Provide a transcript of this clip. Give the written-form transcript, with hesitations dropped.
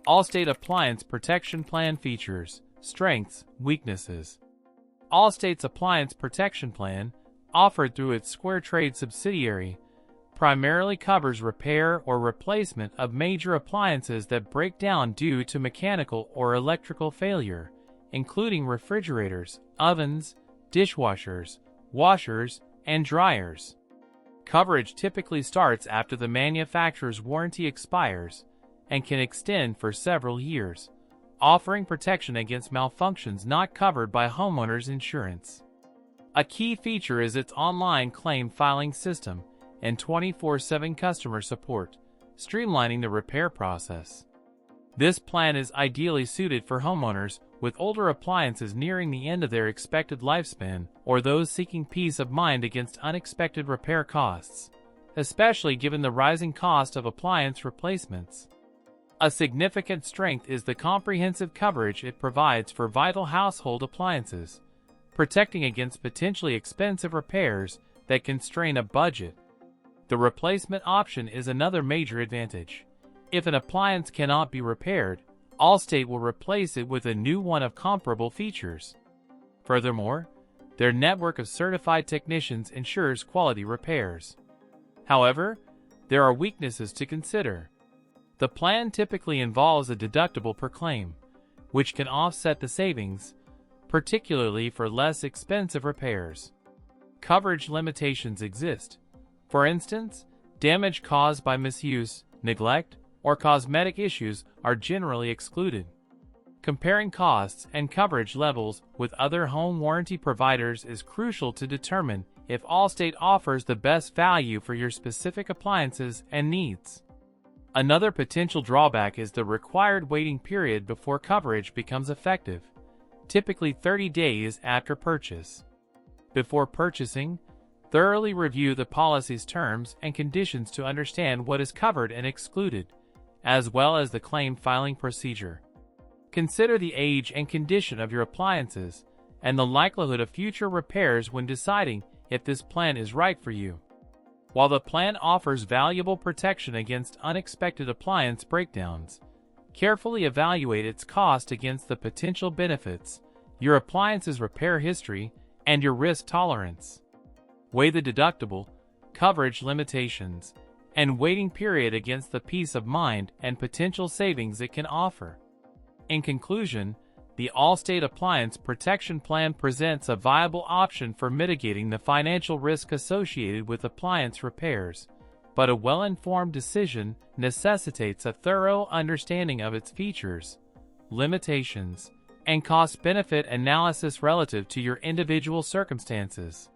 Allstate Appliance Protection Plan features, strengths, weaknesses. Allstate's Appliance Protection Plan, offered through its Square Trade subsidiary, primarily covers repair or replacement of major appliances that break down due to mechanical or electrical failure, including refrigerators, ovens, dishwashers, washers, and dryers. Coverage typically starts after the manufacturer's warranty expires and can extend for several years, offering protection against malfunctions not covered by homeowners insurance. A key feature is its online claim filing system and 24/7 customer support, streamlining the repair process. This plan is ideally suited for homeowners with older appliances nearing the end of their expected lifespan or those seeking peace of mind against unexpected repair costs, especially given the rising cost of appliance replacements. A significant strength is the comprehensive coverage it provides for vital household appliances, protecting against potentially expensive repairs that can strain a budget. The replacement option is another major advantage. If an appliance cannot be repaired, Allstate will replace it with a new one of comparable features. Furthermore, their network of certified technicians ensures quality repairs. However, there are weaknesses to consider. The plan typically involves a deductible per claim, which can offset the savings, particularly for less expensive repairs. Coverage limitations exist. For instance, damage caused by misuse, neglect, or cosmetic issues are generally excluded. Comparing costs and coverage levels with other home warranty providers is crucial to determine if Allstate offers the best value for your specific appliances and needs. Another potential drawback is the required waiting period before coverage becomes effective, typically 30 days after purchase. Before purchasing, thoroughly review the policy's terms and conditions to understand what is covered and excluded, as well as the claim filing procedure. Consider the age and condition of your appliances and the likelihood of future repairs when deciding if this plan is right for you. While the plan offers valuable protection against unexpected appliance breakdowns, carefully evaluate its cost against the potential benefits, your appliance's repair history, and your risk tolerance. Weigh the deductible, coverage limitations, and waiting period against the peace of mind and potential savings it can offer. In conclusion, the Allstate Appliance Protection Plan presents a viable option for mitigating the financial risk associated with appliance repairs, but a well-informed decision necessitates a thorough understanding of its features, limitations, and cost-benefit analysis relative to your individual circumstances.